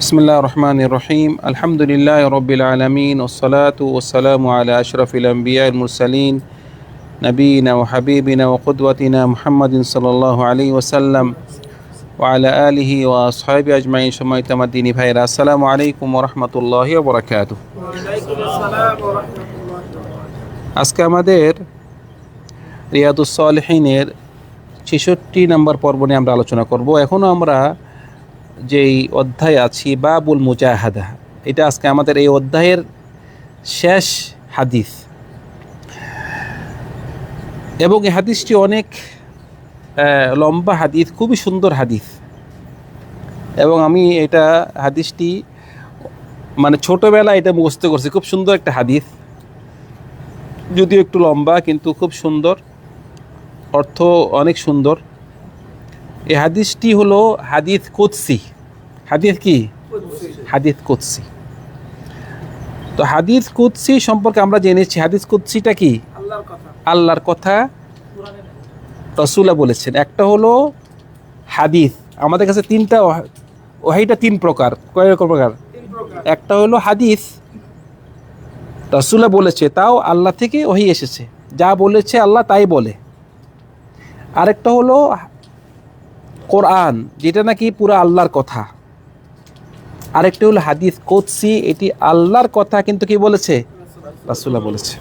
বিসমিল্লাহির রহমানির রহিম। আলহামদুলিল্লাহি রাব্বিল আলামিন ওয়াসসালাতু ওয়াসসালামু আলা আশরাফিল আমবিয়াল মুরসালিন নবিয়িনা ওয়া হাবিবিনা ওয়া কুদওয়াতিনা মুহাম্মাদিন সাল্লাল্লাহু আলাইহি ওয়াসাল্লাম ওয়া আলা আলিহি ওয়া আসহাবিহি আজমাইন। সম্মানিত আমার দ্বীনি ভাইরা, আসসালামু আলাইকুম ওয়া রাহমাতুল্লাহি ওয়া বারাকাতুহু। ওয়া আলাইকুম আসসালাম ওয়া রাহমাতুল্লাহ। আজকে আমাদের রিয়াদুস সালিহিনের ৬৬ নম্বর পর্ব নিয়ে আমরা আলোচনা করব। এখনও আমরা যেই অধ্যায় আছি বাবুল মুজাহাদা, এটা আজকে আমাদের এই অধ্যায়ের শেষ হাদিস, এবং এই হাদিসটি অনেক লম্বা হাদিস, খুবই সুন্দর হাদিস। এবং আমি এটা হাদিসটি মানে ছোটোবেলায় এটা মুখস্থ করছি। খুব সুন্দর একটা হাদিস, যদিও একটু লম্বা কিন্তু খুব সুন্দর, অর্থ অনেক সুন্দর। এই হাদিসটি হলো হাদিস কুদসি। হাদিস কি? হাদিস কুদসি। তো হাদিস কুদসি সম্পর্কে আমরা জেনেছি। হাদিস কুদসিটা কি? আল্লাহর কথা রাসূলুল্লাহ বলেছেন। একটা হলো হাদিস, আমাদের কাছে তিনটা ওয়াহিটা তিন প্রকার। কয় প্রকার? একটা হলো হাদিস, রাসূলুল্লাহ বলেছে, তাও আল্লাহ থেকে ওহী এসেছে, যা বলেছে আল্লাহ তাই বলে। আরেকটা হলো কোরআন, যেটা নাকি পুরো আল্লাহর কথা। আরেকটা হলো হাদিস কুদসি, এটি আল্লাহর কথা কিন্তু কি বলেছে? রাসূলুল্লাহ বলেছে।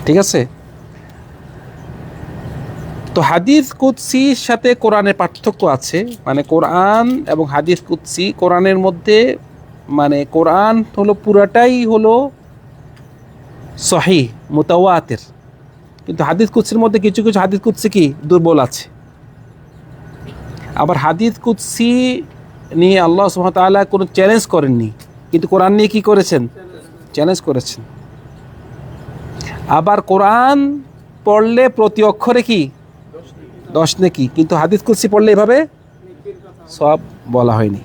ঠিক আছে? তো হাদিস কুদসির সাথে কোরআনের পার্থক্য আছে। মানে কোরআন এবং হাদিস কুদসি, কোরআনের মধ্যে মানে কোরআন হলো পুরাটাই হলো সহিহ মুতাওয়াতির, কিন্তু হাদিস কুদসির মধ্যে কিছু কিছু হাদিস কুদসি কি দুর্বল আছে। আবার হাদিস কুদসি নিয়ে আল্লাহ সুবহানাহু ওয়া তাআলা কোনো চ্যালেঞ্জ করেননি, কিন্তু কোরআন নিয়ে কি করেছেন? চ্যালেঞ্জ করেছেন। আবার কোরআন পড়লে প্রতি অক্ষরে কি 10 নেকি, কিন্তু হাদিস কুদসি পড়লে এভাবে সব বলা হয়নি।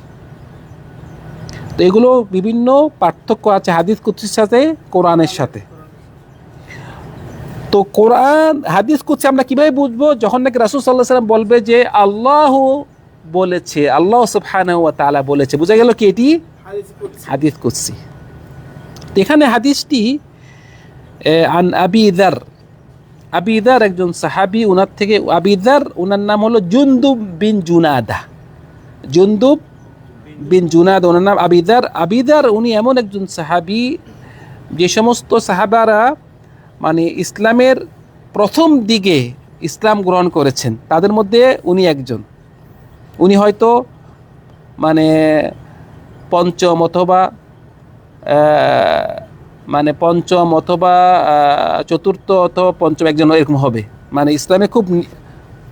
তো এগুলো বিভিন্ন পার্থক্য আছে হাদিস কুদসির সাথে কোরআনের সাথে। তো কোরআন হাদিস কুদসি আমরা কিভাবে বুঝবো? যখন নাকি রাসূল সাল্লাল্লাহু আলাইহি ওয়াসাল্লাম বলবে যে আল্লাহ বলেছে, আল্লাহ সুবহানাহু ওয়া তাআলা বলেছে, বোঝা গেল কি এটি হাদিস কুদসি। এখানে হাদিসটি আন আবি যার, আবি যার একজন সাহাবী, উনার থেকে আবি যার, উনার নাম হলো জুনদুব বিন জুনাদা। জুনদুব বিন জুনাদা ওনার নাম আবি যার। আবি যার উনি এমন একজন সাহাবী, যে সমস্ত সাহাবারা মানে ইসলামের প্রথম দিকে ইসলাম গ্রহণ করেছেন, তাদের মধ্যে উনি একজন। উনি হয়তো মানে পঞ্চম অথবা চতুর্থ অথবা পঞ্চম একজন এরকম হবে। মানে ইসলামে খুব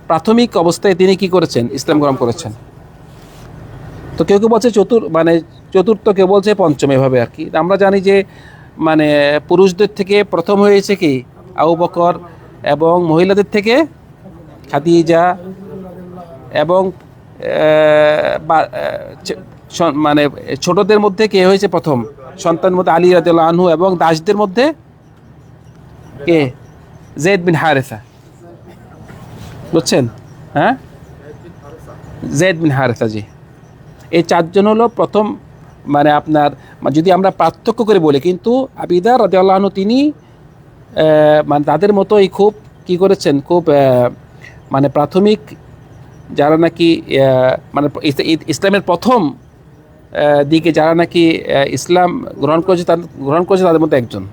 প্রাথমিক অবস্থায় তিনি কি করেছেন? ইসলাম গ্রহণ করেছেন। তো কেউ কেউ বলছে চতুর্থ, কেউ বলছে পঞ্চম, এভাবে আর কি। আমরা জানি যে মানে পুরুষদের থেকে প্রথম হয়েছে কি আবু বকর, এবং মহিলাদের থেকে খাদিজা, এবং মানে ছোটদের মধ্যে কে হয়েছে প্রথম? সন্তানের মধ্যে আলী রাদিয়াল্লাহু আনহু, এবং দাসদের মধ্যে কে? যায়েদ বিন হারেসা। বুঝছেন? হ্যাঁ, যায়েদ বিন হারেসা, জি। এই চারজন হলো প্রথম। মানে আপনার যদি আমরা পার্থক্য করে বলি, কিন্তু আবু যার রাদিয়াল্লাহু আনহু তিনি মানে তাদের মতোই খুব কি করেছেন, খুব মানে প্রাথমিক যারা নাকি মানে ইসলামের প্রথম দিকে যারা নাকি ইসলাম গ্রহণ করেছে তাদের মধ্যে একজন।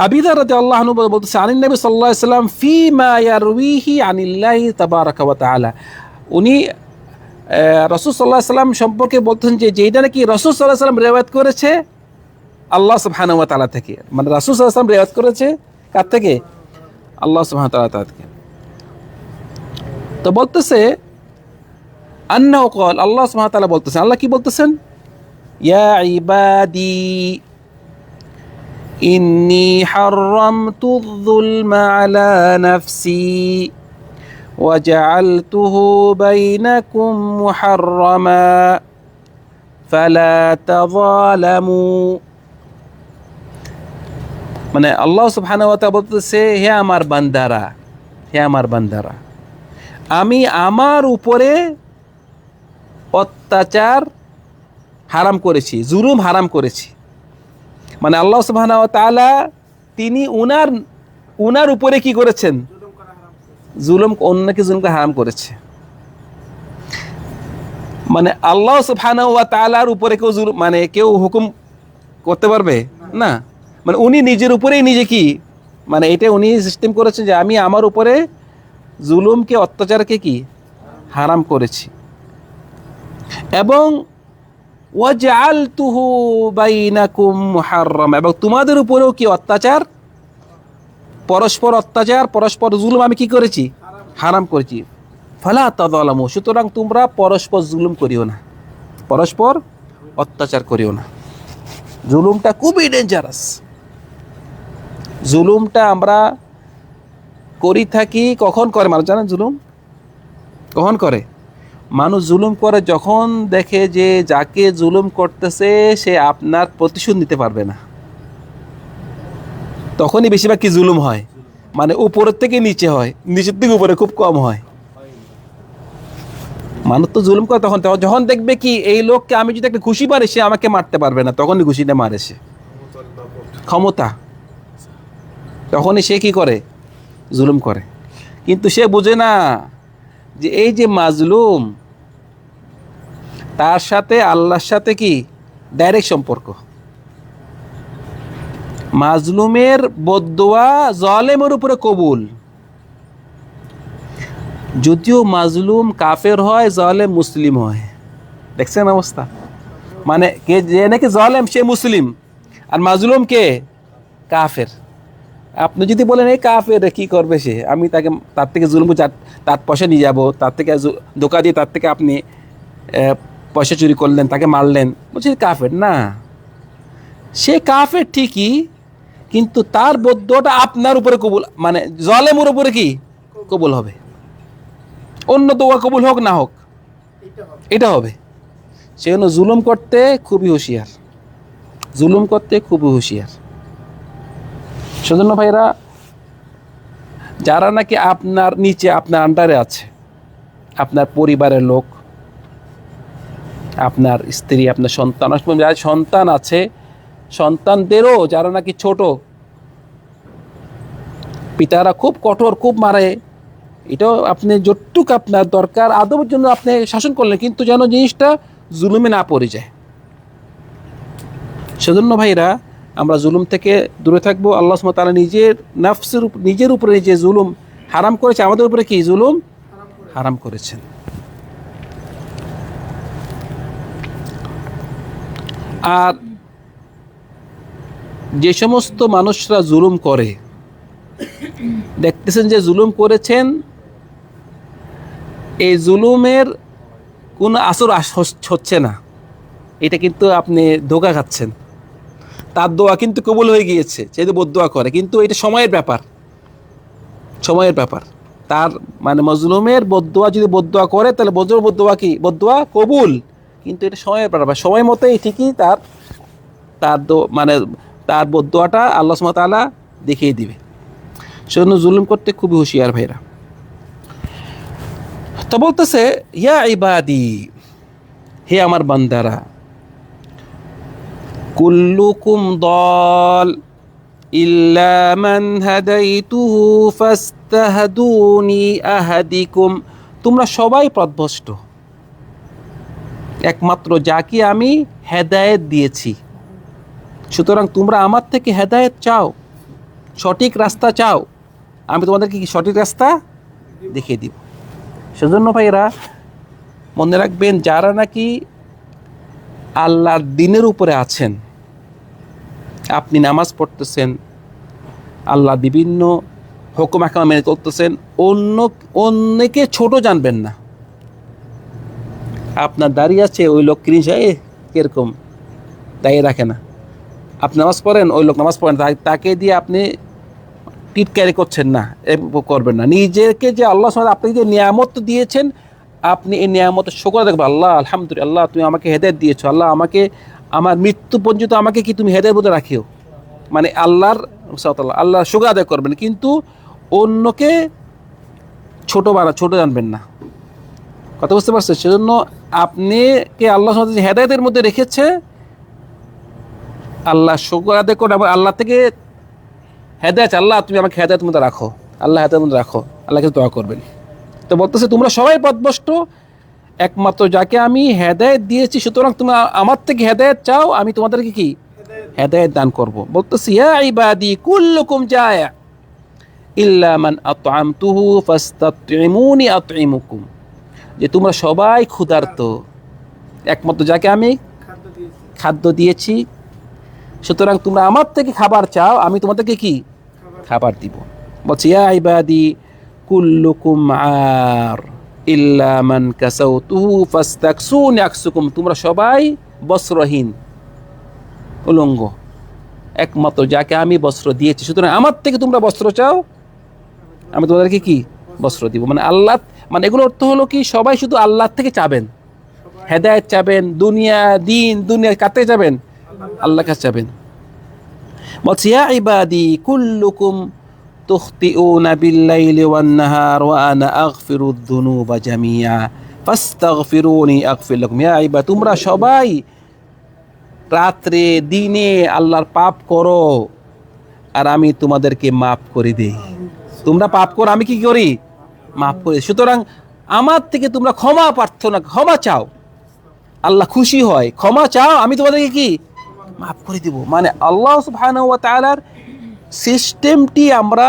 আবু যার রাদিয়াল্লাহু আনহু বলতেছে, আনিন নবী সাল্লাল্লাহু আলাইহি ওয়াসাল্লাম ফিমা ইয়ারউইহি আনিল্লাহি তাবারাকা ওয়া তাআলা। উনি রাসূল সাল্লাল্লাহু আলাইহি ওয়াসাল্লাম সম্পর্কে বলতেন যে যেটা নাকি রাসূল সাল্লাল্লাহু আলাইহি ওয়াসাল্লাম রিওয়ায়াত করেছে আল্লাহ সুবহানাহু ওয়া তাআলা থেকে। মানে রাসূল সাল্লাল্লাহু আলাইহি ওয়াসাল্লাম রিওয়ায়াত করেছে কার থেকে? আল্লাহ সুবহানাহু ওয়া তাআলা থেকে। তো বলতেছে আন্নাহু ক্বাল, আল্লাহ সুবহানাহু ওয়া তাআলা বলতেছেন, আল্লাহ কি বলতেছেন? ইয়া ইবাদি ইন্নী হাররামতুয যুলমা আলা নাফসি ওয়া জাআলতুহু বাইনাকুম মুহাররামা ফালা তাযালামু। মানে আল্লাহ সুবহানাহু ওয়া তাআলা বলতেছে, হে আমার বান্দারা, হে আমার বান্দারা, আমি আমার উপরে অত্যাচার হারাম করেছি, জুলুম হারাম করেছি। মানে আল্লাহ সুবহানাহু ওয়া তাআলা তিনি উনার উপরে কি করেছেন? জুলুম করা হারাম করেছে। জুলুম, অন্যকে জুলুমকে হারাম করেছে। মানে আল্লাহ সুবহানাহু ওয়া তাআলার উপরে কেউ জুলুম, মানে কেউ হুকুম করতে পারবে না। মানে উনি নিজের উপরেই নিজে কি, মানে এটা উনি সিস্টেম করেছেন যে আমি আমার উপরে জুলুমকে, অত্যাচারকে কি হারাম করেছি। এবং ওয়াজআলতুহু বাইনাকুম মুহাররাম, এবং তোমাদের উপরেও কি অত্যাচার, পরস্পর অত্যাচার, পরস্পর জুলুম আমি কি করেছি? হারাম করেছি। ফালা তাযালামু, সুতরাং তোমরা পরস্পর জুলুম করিও না, পরস্পর অত্যাচার করিও না। জুলুমটা খুবই ডেঞ্জারাস। জুলুমটা আমরা করি থাকি, কখন করে মানুষ জানেন? জুলুম কখন করে মানুষ? জুলুম করে যখন দেখে যে যাকে জুলুম করতেছে সে আপনার প্রতিশোধ নিতে পারবে না, তখনই বেশিরভাগ কি জুলুম হয়। মানে উপরের থেকে নিচে হয়, নিচের থেকে উপরে খুব কম হয়। মানুষ তো জুলুম করে তখন যখন দেখবে কি এই লোককে আমি যদি একটা ঘুষি মারি সে আমাকে মারতে পারবে না, তখনই ঘুষিটা মারে সে, ক্ষমতা, তখনই সে কি করে? জুলুম করে। কিন্তু সে বোঝে না যে এই যে মাজলুম, তার সাথে আল্লাহর সাথে কি ডাইরেক্ট সম্পর্ক। মাজলুমের বদদোয়া জালেমের উপরে কবুল। যদিও মাজলুম কাফের হয়, জালেম মুসলিম হয়। দেখছেন অবস্থা? মানে কে যে নাকি জালেম সে মুসলিম, আর মাজলুম কে? কাফের। আপনি যদি বলেন এই কাফের কি করবে সে, আমি তাকে তার থেকে জুলুম, তার পয়সা নিয়ে যাবো, তার থেকে ধোকা দিয়ে তার থেকে আপনি পয়সা চুরি করলেন, তাকে মারলেন, বলছি কাফের না। সে কাফের ঠিকই, কিন্তু তার বদদোয়াটা আপনার উপরে কবুল, মানে জালেমের উপরে কি কবুল হবে। অন্য দোয়া কবুল হোক না হোক, এটা হবে। এটা হবে। সেজন্য জুলুম করতে খুবই হুঁশিয়ার, জুলুম করতে খুবই হুঁশিয়ার। সেজন্য ভাইরা, যারা নাকি আপনার নিচে, আপনার আন্ডারে আছে, আপনার পরিবারের লোক, আপনার স্ত্রী, আপনার সন্তান, যারা সন্তান আছে, সন্তানদেরও যারা নাকি ছোট, পিতারা খুব কঠোর, খুব মারে, এটাও আপনি যতটুক আপনার দরকার আদবের জন্য আপনি শাসন করলেন, কিন্তু যেন জিনিসটা জুলুমে না পড়ে যায়। সেজন্য ভাইরা, আমরা জুলুম থেকে দূরে থাকবো। আল্লাহ সুবহানাহু ওয়া তাআলা নিজের নাফসের নিজের উপরে যে জুলুম হারাম করেছে, আমাদের উপরে কি জুলুম হারাম করেছেন। আর যে সমস্ত মানুষরা জুলুম করে, দেখতেছেন যে জুলুম করেছেন, এই জুলুমের কোনো আসর হচ্ছে না, এটা কিন্তু আপনি ধোঁকা খাচ্ছেন। তার দোয়া কিন্তু কবুল হয়ে গিয়েছে, যেহেতু বদদোয়া করে, কিন্তু এটা সময়ের ব্যাপার, সময়ের ব্যাপার। তার মানে মজলুমের বদদোয়া যদি বদদোয়া করে, তাহলে বদদোয়া কি বদদোয়া কবুল, কিন্তু এটা সময়ের ব্যাপার। সময় মতোই ঠিকই তার তার মানে তার বদদোয়াটা আল্লাহ সুবহানাহু ওয়া তাআলা দেখিয়ে দিবে। সেজন্য জুলুম করতে খুবই হুঁশিয়ার ভাইরা। তো বলতেছে, ইয়া ইবাদি, হে আমার বান্দারা, কুল্লুকুম দল ইল্লা মান হাদাইতুহু ফাস্তাহদুনি আহাদিকুম, তোমরা সবাই পথভ্রষ্ট, একমাত্র যাকে আমি হেদায়েত দিয়েছি। সুতরাং তোমরা আমার থেকে হেদায়েত চাও, সঠিক রাস্তা চাও, আমি তোমাদেরকে কি সঠিক রাস্তা দেখিয়ে দিব। সেজন্য ভাইরা মনে রাখবেন, যারা নাকি আল্লাহর দ্বীনের উপরে আছেন, আপনি নামাজ পড়তেছেন, আল্লাহ বিভিন্ন হুকুম আহকাম মেনে চলতেছেন, অন্যকে ছোট জানবেন না। আপনার দাঁড়িয়ে আছে ওই লোক কিনছে কিরকম দাঁড়িয়ে রাখে না, আপনি নামাজ পড়েন, ওই লোক নামাজ পড়েন, তাকে দিয়ে আপনি টিটকারি করছেন না, করবেন না। নিজেকে যে আল্লাহ সুবহানাহু আপনি যে নিয়ামত দিয়েছেন, আপনি এই নিয়ামতের শুকর দেখবেন। আল্লাহ আলহামদুলিল্লাহ, তুমি আমাকে হেদায়েত দিয়েছো, আল্লাহ আমাকে আমার মৃত্যু পর্যন্ত আমাকে কি তুমি হেদায়েত মধ্যে রাখিও, মানে আল্লাহর শুকর আদায় করবেন। কিন্তু অন্যকে ছোট জানবেন না, কথা বুঝতে পারছেন? সেজন্য আপনিকে আল্লাহ যে হেদায়েতের মধ্যে রেখেছে, আল্লাহ শুকর আদায় করে এবং আল্লাহ থেকে হেদায়েত, আল্লাহ তুমি আমাকে হেদায়েতের মধ্যে রাখো, আল্লাহ হেদায়েতের মধ্যে রাখো, আল্লাহকে দোয়া করবেন। তো বলতেছে তোমরা সবাই পথভ্রষ্ট, একমাত্র যাকে আমি হেদায়েত দিয়েছি, সুতরাং তোমরা আমার থেকে হেদায়েত চাও, আমি তোমাদেরকে কি হেদায়েত দান করব। বলতেছি ইয়া ইবাদি কুল্লুকুম জায়া ইল্লা মান আতআমতুহু ফাস্তাতঈমুনি আতঈমুকুম, যে তোমরা সবাই ক্ষুধার্ত, একমাত্র যাকে আমি খাদ্য দিয়েছি খাদ্য দিয়েছি, সুতরাং তোমরা আমার থেকে খাবার চাও, আমি তোমাদেরকে কি খাবার দিব। বলছি ইয়া ইবাদি কুল্লুকুম আর ইল্লা মান কাসাউতুহু ফাস্তাকসুনি আকসুকুম, তোমরা সবাই বস্ত্রহীন, উলঙ্গ, একমাত্র যাকে আমি বস্ত্র দিয়েছি, সুতরাং আমার থেকে তোমরা বস্ত্র চাও, আমি তোমাদেরকে কি বস্ত্র দিব। মানে আল্লাহ, মানে এগুলো অর্থ হলো কি, সবাই শুধু আল্লাহ থেকে চাবেন, হেদায়েত চাবেন, দুনিয়া দিন দুনিয়া কাতে যাবেন, আল্লাহ কাছে যাবেন। বলছি ইয়া ইবাদি কুল্লুকুম তুখতিউনা বিল্লাইলি ওয়ান নাহার ওয়া আনা আগফিরুদ যুনুবা জামিআ ফাস্তাগফিরুনি আগফির লাকুম। ইয়া ইবাদ, তোমরা সবাই রাত্রে দিনে আল্লাহর পাপ করো আর আমি তোমাদেরকে মাফ করে দেই। তোমরা পাপ করো, আমি কি করি? মাফ করে। সুতরাং আমার থেকে তোমরা ক্ষমা প্রার্থনা, ক্ষমা চাও, আল্লাহ খুশি হয়, ক্ষমা চাও, আমি তোমাদেরকে কি মাফ করে দিব। মানে আল্লাহ সুবহানাহু ওয়া তাআলার সিস্টেমটি আমরা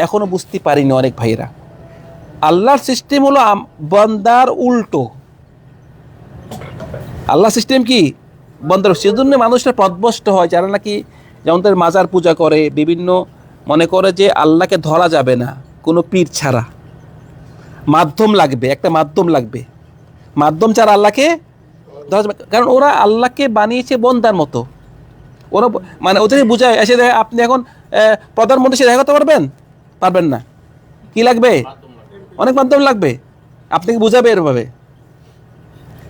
এখনো বুঝতে পারিনি অনেক ভাইরা। আল্লাহর সিস্টেম হলো বান্দার উল্টো। আল্লাহ সিস্টেম কি বান্দার, সেজন্য মানুষরা পথভ্রষ্ট হয়, যারা নাকি যেমন তাদের মাজার পূজা করে, বিভিন্ন মনে করে যে আল্লাহকে ধরা যাবে না কোনো পীর ছাড়া, মাধ্যম লাগবে, একটা মাধ্যম লাগবে, মাধ্যম ছাড়া আল্লাহকে ধরা যাবে। কারণ ওরা আল্লাহকে বানিয়েছে বন্দার মতো। ওরা মানে ওদেরকে বুঝায়, এসে দেখে আপনি এখন প্রধানমন্ত্রীর সাথে দেখা করতে পারবেন? পারবেন না। কি লাগবে? অনেক মাধ্যম লাগবে। আপনাকে বুঝাবে এরভাবে,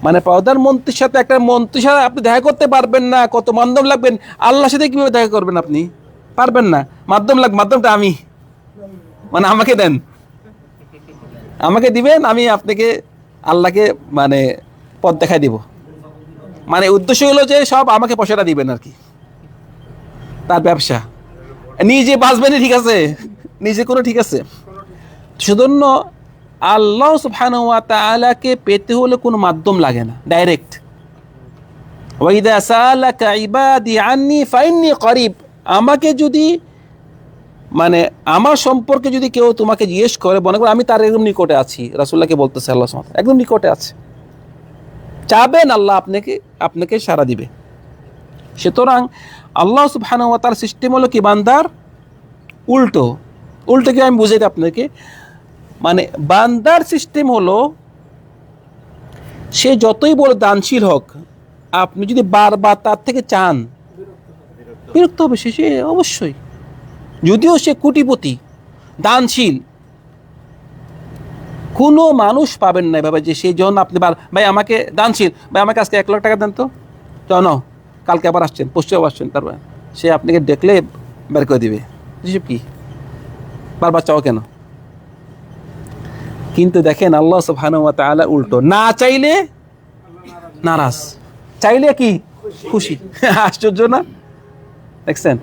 মানে প্রধানমন্ত্রীর সাথে একটা মন্ত্রীর সাথে আপনি দেখা করতে পারবেন না, কত মাধ্যম লাগবেন। আল্লাহর সাথে কিভাবে দেখা করবেন? আপনি পারবেন না, মাধ্যম লাগবে। মাধ্যমটা আমি, মানে আমাকে দেন, আমাকে দিবেন, আমি আপনাকে আল্লাহকে মানে পথ দেখাই দিব। মানে উদ্দেশ্য হলো যে সব আমাকে পয়সাটা দিবেন আর কি, তার ব্যবসা। নিজে বাঁচবেনই, ঠিক আছে, নিজে কোনো ঠিক আছে। সেজন্য আল্লাহ সুবহানাহু ওয়া তাআলাকে পেতে হলে কোনো মাধ্যম লাগে না, ডাইরেক্ট। ওয়া ইযা সালাকা ইবাদি আন্নী ফাইন্নী করিব, আমাকে যদি মানে আমার সম্পর্কে যদি কেউ তোমাকে জিজ্ঞেস করে, মনে করো আমি তার একদম নিকটে আছি, রাসূলুল্লাহকে বলতেছে আল্লাহ সুবহানাহু ওয়া তাআলা একদম নিকটে আছে, চাবেন আল্লাহ আপনাকে সাড়া দিবে। সুতরাং আল্লাহ সুবহানাহু ওয়া তাআলার সিস্টেম হলো কি বান্দার উল্টো। উল্টো কি আমি বুঝাই আপনাকে, মানে বান্দার সিস্টেম হলো সে যতই বড় দানশীল হোক, আপনি যদি বারবার তার থেকে চান, বিরক্ত হবে সে অবশ্যই। যদিও সে কোটিপতি, দানশীল, কোনো মানুষ পাবেন না এভাবে যে সেই জন্য আপনি ভাই আমাকে দানশীল, ভাই আমাকে আজকে 1 লাখ টাকা দেন তো, চল কালকে আবার আসছেন, পশ্চিম আসছেন, তারপর সে আপনাকে দেখলে বের করে দিবে, এসব কি বারবার চাও কেন? কিন্তু দেখেন আল্লাহ সুবহানাহু ওয়া তাআলা উল্টো, না চাইলে নারাজ, চাইলে কি খুশি। আশ্চর্য না? দেখছেন,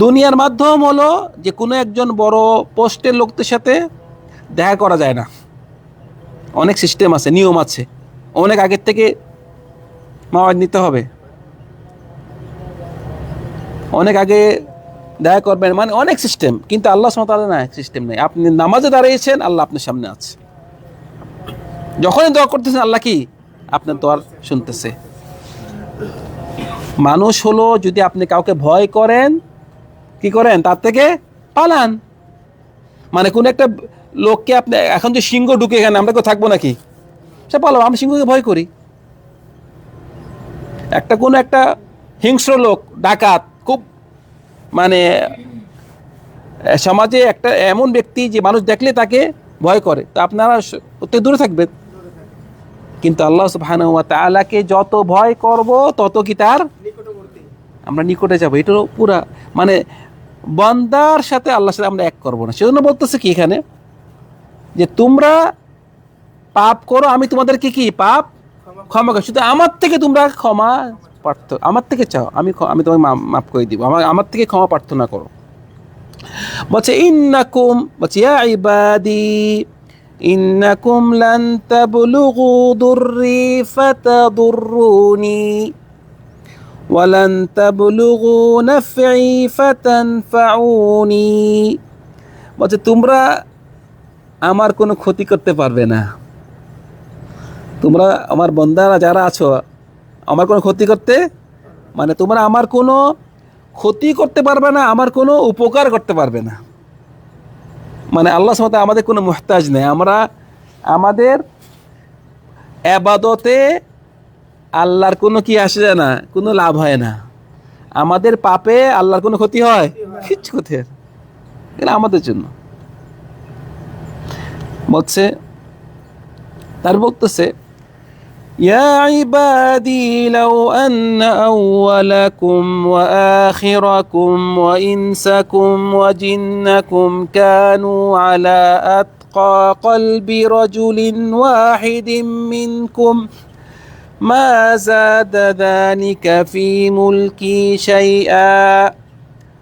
দুনিয়ার মাধ্যম হলো যে কোনো একজন বড় পোস্টের লোকদের সাথে দেখা করা যায় না, অনেক সিস্টেম আছে, নিয়ম আছে, অনেক আগের থেকে মাওয়াজ নিতে হবে, অনেক আগে দেখা করবেন, মানে অনেক সিস্টেম। কিন্তু আল্লাহ সুবহানাহু ওয়া তাআলা না, সিস্টেম নেই। আপনি নামাজে দাঁড়িয়েছেন, আল্লাহ আপনার সামনে আছে, যখনই দোয়া করতেছেন আল্লাহ কি আপনার দোয়া শুনতেছে। মানুষ হলো যদি আপনি কাউকে ভয় করেন, কি করেন? তার থেকে পালান। মানে কোন একটা লোককে আপনি এখন যে সিংহ ঢুকে এখানে, আমরা কেউ থাকবো নাকি? সে পালাবো, আমি সিংহকে ভয় করি। কোনো একটা হিংস্র লোক, ডাকাত, খুব মানে সমাজে একটা এমন ব্যক্তি যে মানুষ দেখলে তাকে ভয় করে, তো আপনারা অতি দূরে থাকবেন। কিন্তু আল্লাহ সুবহানাহু ওয়া তাআলাকে যত ভয় করব তত কি তার আমরা নিকটে যাব। এটা পুরা মানে বান্দার সাথে আল্লাহর সাথে আমরা এক করব না। সেজন্য বলতেছে কি এখানে, যে তোমরা পাপ করো, আমি তোমাদেরকে কি পাপ ক্ষমা করি। শুধু আমার থেকে তোমরা ক্ষমা আমার থেকে চাও, আমি তোমাকে মাফ করে দিব, আমার থেকে ক্ষমা প্রার্থনা করো। বলছে ইন্নাকুম, বলছে ইয়া ইবাদি ইন্নাকুম লান তাবলুগু দুররি ফাতাদুররুনি ওয়া লান তাবলুগু নাফঈ ফাতানফাউনি। বলছে তোমরা আমার কোনো ক্ষতি করতে পারবে না, তোমরা আমার বান্দারা যারা আছো আমার কোনো ক্ষতি করতে, মানে তোমরা আমার কোনো ক্ষতি করতে পারবে না, আমার কোনো উপকার করতে পারবে না। মানে আল্লাহ সুবহানাহু ওয়া তাআলা আমাদের কোনো মুহতাজ নেই, আমরা আমাদের ইবাদতে আল্লাহর কোনো কি আসে যায় না, কোনো লাভ হয় না। আমাদের পাপে আল্লাহর কোনো ক্ষতি হয়, কিচ্ছু ক্ষতি হয় না, এটা আমাদের জন্য। বলছে তার বলতেছে يا عبادي لو أن أولكم وآخركم وإنسكم وجنكم كانوا على أتقى قلب رجل واحد منكم ما زاد ذلك في ملكي شيئا।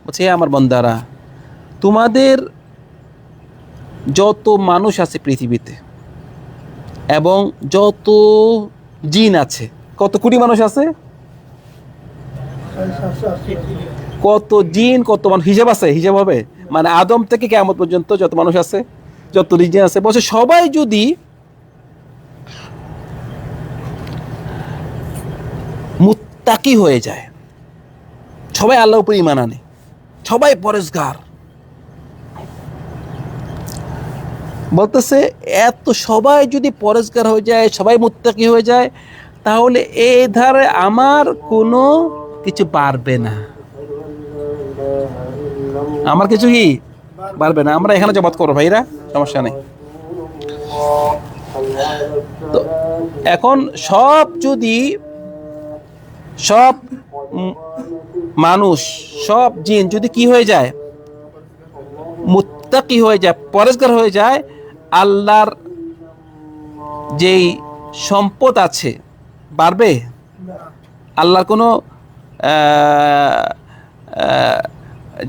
বলছে আমার বান্দারা, তোমাদের যত মানুষ আছে পৃথিবীতে এবং যত জিন আছে, কত কোটি মানুষ আছে, কত জিন কত মানুষ হিসাব আছে, হিসাব হবে, মানে আদম থেকে কিয়ামত পর্যন্ত যত মানুষ আছে, যত জিন আছে, বলছে সবাই যদি মুত্তাকি হয়ে যায়, সবাই আল্লাহর উপর ঈমান আনে, সবাই পরেজগার, বলতেছে এত সবাই যদি পরেজগার হয়ে যায়, সবাই মুত্তাকি হয়ে যায়, তাহলে এই ধারে আমার কোনো কিছু বাড়বে না, আমার কিছু কি বাড়বে না। আমরা এখানে জবাত করবো ভাইরা, সমস্যা নেই। তো এখন সব মানুষ, সব জিন যদি কি হয়ে যায়, মুত্তাকি হয়ে যায়, পরেজগার হয়ে যায়, আল্লাহর যেই সম্পদ আছে বাড়বে, আল্লাহর কোনো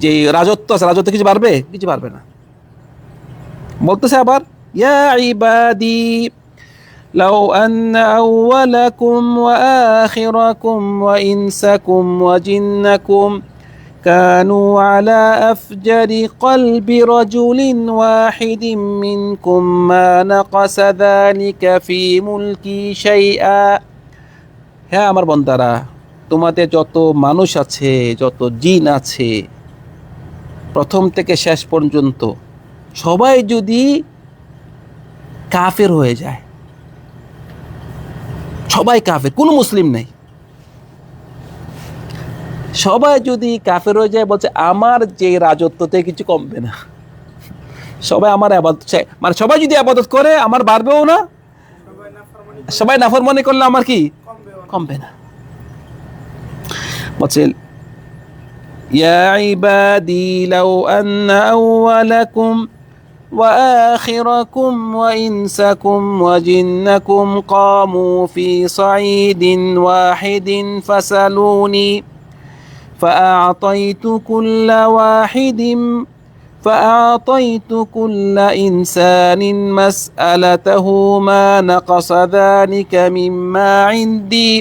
যে রাজত্ব আছে, রাজত্ব কিছু বাড়বে, কিছু বাড়বে না। বলতেছে আবার ইয়া ইবাদি লাউ আন্না আউওয়ালাকুম ওয়া আখিরাকুম ওয়া ইনসাকুম ওয়া জিন্নাকুম كانوا على أفجر قلب رجل واحد منكم ما نقص ذلك في ملكي شيئا। হ্যাঁ আমার বান্দারা, তোমাদের যত মানুষ আছে, যত জিন আছে, প্রথম থেকে শেষ পর্যন্ত সবাই যদি কাফের হয়ে যায়, সবাই কাফের, কোনো মুসলিম নেই, সবাই যদি কাফের হয়ে যায়, বলছে আমার যে রাজত্বতে কিছু কমবে না, সবাই আমার আবাদত, মানে সবাই যদি আবাদত করে আমার বাড়বেও না, সবাই নাফরমানি করলে আমার কি কমবে না। বলছে ইয়া ইবাদি লাউ আন্না আউওয়ালাকুম ওয়া আখিরাকুম ওয়া ইনসাকুম ওয়া জিন্নাকুম কামু ফি সাঈদিন ওয়াহিদিন ফাসালুনি فأعطيت كل إنسان مسألته ما نقص ذلك مما عندي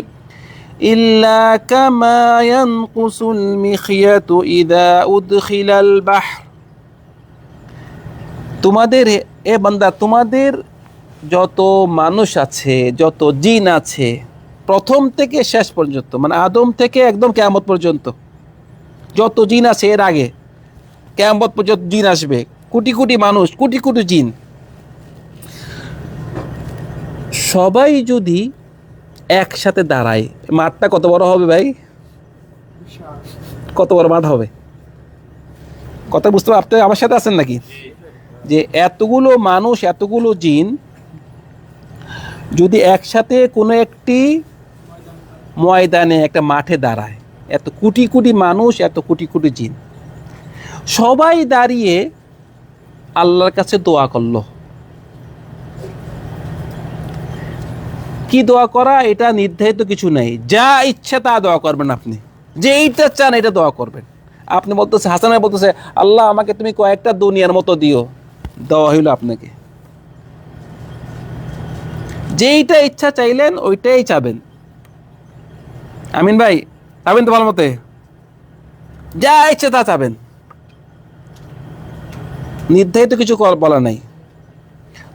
إلا كما ينقص المخيط إذا أدخل البحر। তোমাদের এ বান্দা, তোমাদের যত মানুষ আছে, যত জিন আছে, প্রথম থেকে শেষ পর্যন্ত, মানে আদম থেকে একদম কিয়ামত পর্যন্ত যত জিন আছে, এর আগে কিয়ামত পর্যন্ত জিন আসবে, কোটি কোটি মানুষ, কোটি কোটি জিন, সবাই যদি একসাথে দাঁড়ায়, মাঠটা কত বড় হবে ভাই, কত বড় মাঠ হবে, কথা বুঝতে পারতে আমার সাথে আছেন নাকি? যে এতগুলো মানুষ, এতগুলো জিন যদি একসাথে কোনো একটি ময়দানে, একটা মাঠে দাঁড়ায়, এত কোটি কোটি মানুষ, এত কোটি কোটি জিন সবাই দাঁড়িয়ে আল্লাহর কাছে দোয়া করলো, কি দোয়া করা এটা নির্ধারিত কিছু নেই, যা ইচ্ছা তা দোয়া করবেন। আপনি যে এইটা চান এটা দোয়া করবেন। আপনি বলতেছে, হাসান ভাই বলতেছে, আল্লাহ আমাকে তুমি কয়েকটা দুনিয়ার মতো দিও, দেওয়া হইল আপনাকে। যেইটা ইচ্ছা চাইলেন ওইটাই চাবেন। আমিন ভাই, চাবেন তো ভালো মতে, যা ইচ্ছা তা চাবেন, নির্ধারিত কিছু বলা নাই।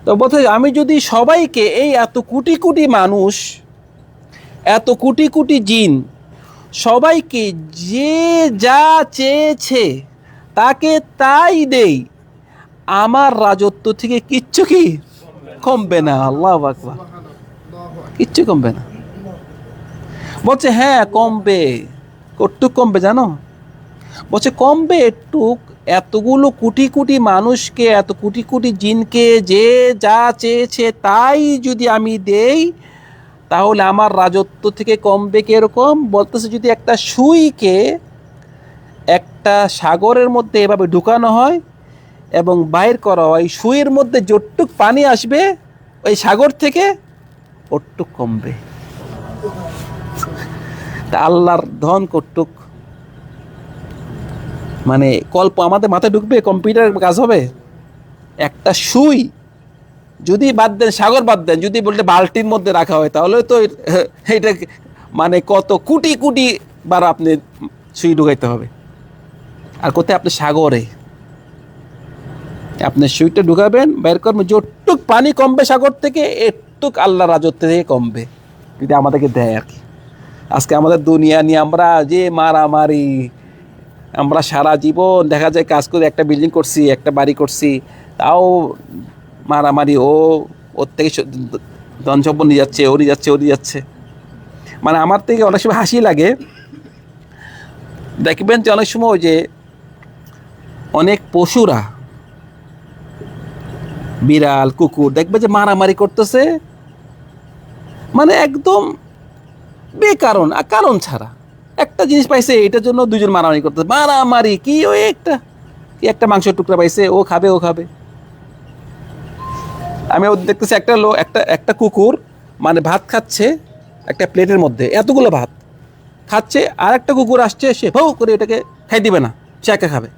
তো বলতে আমি যদি সবাইকে, এই এত কোটি কোটি মানুষ, এত কোটি কোটি জিন, সবাইকে যে যা চেয়েছে তাকে তাই দেই, আমার রাজত্ব থেকে কিচ্ছু কি কমবে না। আল্লাহু আকবার, কিচ্ছু কমবে না। বলছে হ্যাঁ কমবে, কতটুক কমবে জানো? বলছে কমবে একটু, এতগুলো কোটি কোটি মানুষকে, এত কোটি কোটি জিনকে যে যা চেয়েছে তাই যদি আমি দেই, তাহলে আমার রাজত্ব থেকে কমবে কিরকম? বলতেছে যদি একটা সুইকে একটা সাগরের মধ্যে এভাবে ঢুকানো হয় এবং বাইর করা হয়, সুইয়ের মধ্যে যতটুক পানি আসবে ওই সাগর থেকে ওটুক কমবে। তা আল্লাহর ধন কটুক, মানে কল্প আমাদের মাথায় ঢুকবে? কম্পিউটার কাজ হবে? একটা সুই যদি বাদ দেন, সাগর বাদ দেন, যদি বলতে বালতির মধ্যে রাখা হয়, তাহলে তো এটা মানে কত কোটি কোটি বার আপনি সুই ঢুকাইতে হবে। আর কোথায়? আপনি সাগরে আপনি সুইটা ঢুকাবেন, বের করবেন, যতটুক পানি কমবে সাগর থেকে একটুক আল্লাহ রাজত্ব থেকে কমবে, যদি আমাদেরকে দেয় আর কি। আজকে আমাদের দুনিয়া নিয়ে আমরা যে মারামারি, আমরা সারা জীবন দেখা যায় কাজ করে একটা বিল্ডিং করছি, একটা বাড়ি করছি, তাও মারামারি, ওর থেকে ধন সম্পদ নিয়ে যাচ্ছে, ও নিয়ে যাচ্ছে, ও নিয়ে যাচ্ছে। মানে আমার থেকে অনেক সময় হাসি লাগে, দেখবেন যে অনেক সময় যে অনেক পশুরা, বিড়াল কুকুর, দেখবে যে মারামারি করতেছে, মানে একদম বেকারণ, কারণ ছাড়া। একটা জিনিস পাইছে এটার জন্য দুজন মারামারি করতেছে, মারামারি কি, ওই একটা মাংসের টুকরা পাইছে, ও খাবে, ও খাবে। আমি দেখতেছি একটা কুকুর মানে ভাত খাচ্ছে একটা প্লেটের মধ্যে, এতগুলো ভাত খাচ্ছে, আর একটা কুকুর আসছে, সে ভৌ করে এটাকে খাই দিবে না, সে একা খাবে।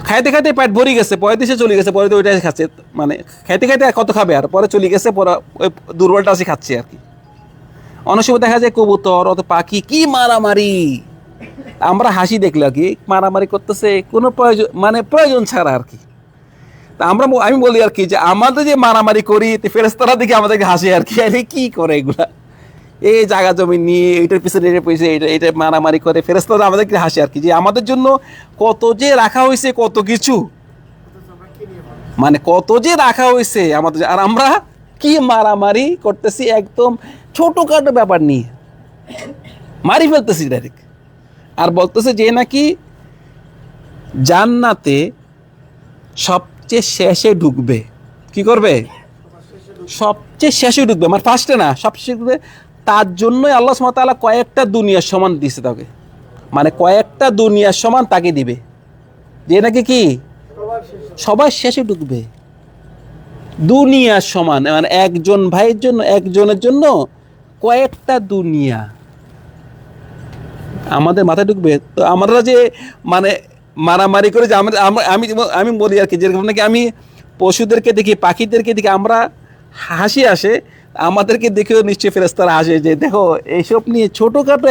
খাইতে খাইতে পেট ভরে গেছে, পরে দেশে চলে গেছে, পরে তো ওইটাই খাচ্ছে, মানে খাইতে খাইতে কত খাবে, আর পরে চলে গেছে, পরে ওই দুর্বলটা আসে খাচ্ছে আর কি। অনেক সময় দেখা যায় কবুতর, অত পাখি কি মারামারি, আমরা হাসি দেখলে আর কি, মারামারি করতেছে কোনো প্রয়োজন, মানে প্রয়োজন ছাড়া আর কি। তা আমি বলি আর কি, যে আমাদের যে মারামারি করি, ফেরেশতারা দেখে আমাদেরকে হাসে আর কি, আরে কি করে এগুলা, এই জায়গা জমি নিয়ে এইটার পিছনে এটা পয়সা, এটা মারামারি করে, ফেরেশতারা আমাদেরকে হাসে আর কি, যে আমাদের জন্য কত যে রাখা হয়েছে, কত কিছু, মানে কত যে রাখা হয়েছে আমাদের, আর আমরা কি মারামারি করতেছি একদম ছোটখাটো ব্যাপার নিয়ে, মারি ফেলতেছি ডাইরেক্ট। আর বলতেছে যে নাকি জান্নাতে সবচেয়ে শেষে ঢুকবে, কি করবে? সবচেয়ে শেষে ঢুকবে, মানে ফার্স্টে না, সবচেয়ে ঢুকবে। তার জন্যই আল্লাহ সুবহানাহু ওয়া তাআলা কয়েকটা দুনিয়ার সমান দিছে তাকে, মানে কয়েকটা দুনিয়ার সমান তাকে দিবে, যে নাকি কি সবার শেষে ঢুকবে, দুনিয়ার সমান, মানে একজন ভাইয়ের জন্য, একজনের জন্য কয়েকটা দুনিয়া আমাদের মাথায় ঢুকবে। তো আমরা যে মানে মারামারি করে যে আমি আমি বলি আর কি, যেরকম নাকি আমি পশুদেরকে দেখি, পাখিদেরকে দেখি, আমরা হাসি আসে, আমাদেরকে দেখেও নিশ্চয়ই ফেরেশতারা হাসে, যে দেখো এইসব নিয়ে ছোটোখাটো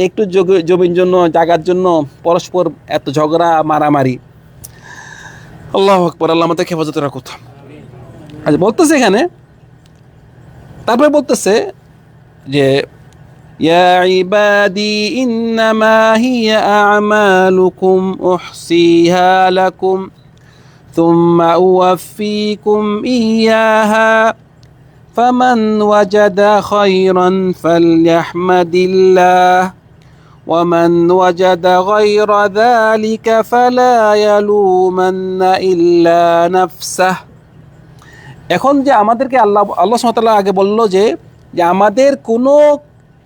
একটু জমির জন্য, জায়গার জন্য পরস্পর এত ঝগড়া মারামারি। আল্লাহু আকবার, আল্লাহ আমাদের হেফাজতে রাখুন। আচ্ছা বলতেছে এখানে, তারপরে বলতেছে যে ইয়া ইবাদি ইন্নামা হিয়া আমালুকুম উহসিহা লাকুম থুম্মা উওয়াফিকুম ইয়াহা ফামান ওয়াজাদা খায়রান ফালইহমাদিল্লাহ ওয়ামান ওয়াজাদা গায়রা যালিকা ফালা ইয়ালুমান্না ইল্লা নাফসাহ। এখন যে আমাদেরকে আল্লাহ সুবহানাহু ওয়া তাআলা আগে বলল যে আমাদের কোনো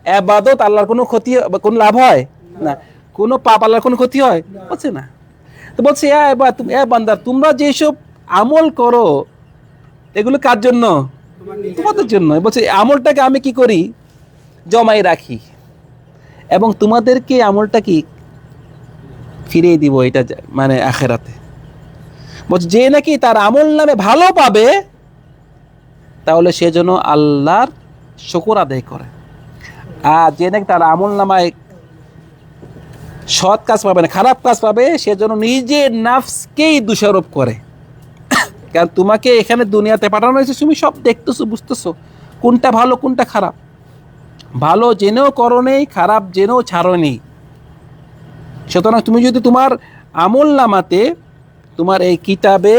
ইবাদত আল্লাহর কোনো ক্ষতি, কোনো লাভ হয় না, কোনো পাপ আল্লাহর কোনো ক্ষতি হয় বলছে না। তো বলছে বান্দার, তোমরা যেসব আমল করো এগুলো কার জন্য? তোমাদের জন্য। বলছে এই আমলটাকে আমি কি করি, জমাই রাখি এবং তোমাদেরকে আমলটা কি ফিরিয়ে দিব, এটা মানে আখেরাতে। বলছে যে নাকি তার আমল নামে ভালো পাবে, তাহলে সে যেন আল্লাহর শুকর আদায় করে। আর যে নাকি তার আমল নামায় সৎ কাজ পাবে না, খারাপ কাজ পাবে, সে যেন নিজের নাফসকেই দোষারোপ করে। কারণ তোমাকে এখানে দুনিয়াতে পাঠানো হয়েছে, তুমি সব দেখতেছো, বুঝতেছো কোনটা ভালো কোনটা খারাপ। ভালো জেনেও করো নেই, খারাপ জেনেও ছাড়ো নেই। সুতরাং তুমি যদি তোমার আমল নামাতে, তোমার এই কিতাবে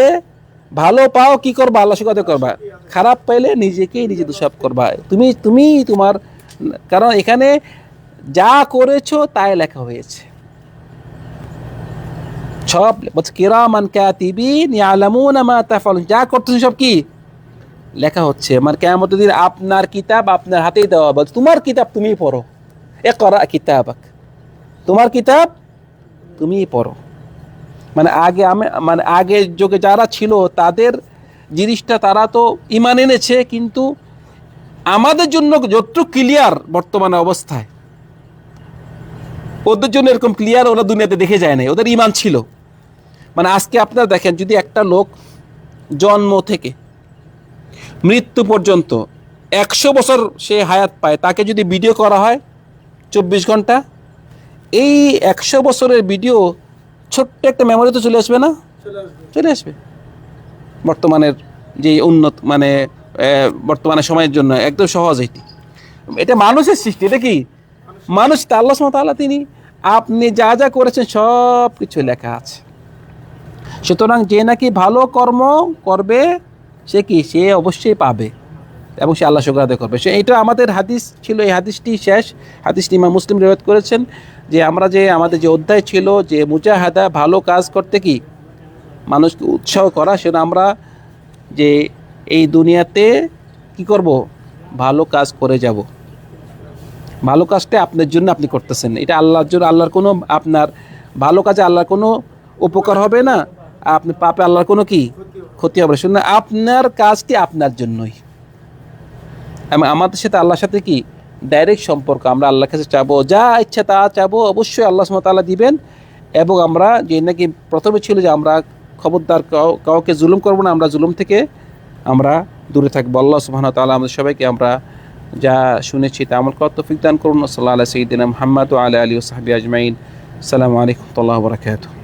ভালো পাও, কি করবা, আল্লাহ শুকর আদায় করবা। খারাপ পাইলে নিজেকেই নিজে দোষারোপ করবা। তুমি তোমার, কারণ এখানে যা করেছো তাই লেখা হয়েছে সব। বলছে কিরামান কাতিবিন ইয়ালামুনা মা তাফআলুন, যা করতেছেন সব কি লেখা হচ্ছে। মানে কিয়ামতের দিন আপনার কিতাব আপনার হাতেই দেওয়া হবে। তোমার কিতাব তুমিই পড়ো, ইকরা কিতাবাক, তোমার কিতাব তুমিই পড়ো। মানে মানে আগের যুগে যারা ছিল তাদের জিনিসটা তারা তো ঈমান এনেছে, কিন্তু আমাদের জন্য যতটুকু ক্লিয়ার বর্তমানে অবস্থায়, ওদের জন্য এরকম ক্লিয়ার ওরা দুনিয়াতে দেখে যায় না, ওদের ঈমান ছিল। মানে আজকে আপনারা দেখেন, যদি একটা লোক জন্ম থেকে মৃত্যু পর্যন্ত 100 বছর সে হায়াত পায়, তাকে যদি ভিডিও করা হয় 24 ঘন্টা, এই 100 বছরের ভিডিও ছোট্ট একটা মেমোরিতে চলে আসবে না? চলে আসবে। বর্তমানের যে উন্নত মানে বর্তমানে সময়ের জন্য একদম সহজ। এটা মানুষের সৃষ্টি। এটা কি মানুষ, আল্লাহ সুবহানাহু ওয়া তাআলা তিনি, আপনি যা যা করেছেন সব কিছু লেখা আছে। সুতরাং যে নাকি ভালো কর্ম করবে সে কি, সে অবশ্যই পাবে এবং সে আল্লাহ শুকর আদায় করবে। সে এটা আমাদের হাদিস ছিল, এই হাদিসটি শেষ হাদিসটি ইমাম মুসলিম রিওয়ায়াত করেছেন, যে আমরা যে আমাদের যে অধ্যায় ছিল যে মুজাহাদা, ভালো কাজ করতে কি মানুষকে উৎসাহ করা, সেটা আমরা যে এই দুনিয়াতে কি করব, ভালো কাজ করে যাব। ভালো কাজটা আপনার জন্য আপনি করতেছেন, এটা আল্লাহর জন্য, আল্লাহর কোনো আপনার ভালো কাজে আল্লাহর কোনো উপকার হবে না, আপনি পাপে আল্লাহর কোনো কি ক্ষতি হবে না। শুনুন, আপনার কাজটি আপনার জন্যই। আমাদের সাথে আল্লাহর সাথে কি ডাইরেক্ট সম্পর্ক। আমরা আল্লাহর কাছে চাবো, যা ইচ্ছা তা চাবো, অবশ্যই আল্লাহ সুবহানাহু ওয়া তাআলা দিবেন। এবং আমরা যে নাকি প্রথমে ছিল যে আমরা খবরদার কাউকে জুলুম করবো না, আমরা জুলুম থেকে আমরা দূরে থাকবো। আল্লাহ সুবহানাহু ওয়া তাআলা আমাদের সবাইকে আমরা যা শুনেছি তা আমল করার তৌফিক দান করুন। সাল্লাল্লাহু আলা সাইয়্যিদিনা মুহাম্মদ ওয়া আলা আলিহি ওয়া সাহবিহি আজমাইন। আসসালামু আলাইকুম ওয়া রাহমাতুল্লাহি ওয়া বারাকাতুহু।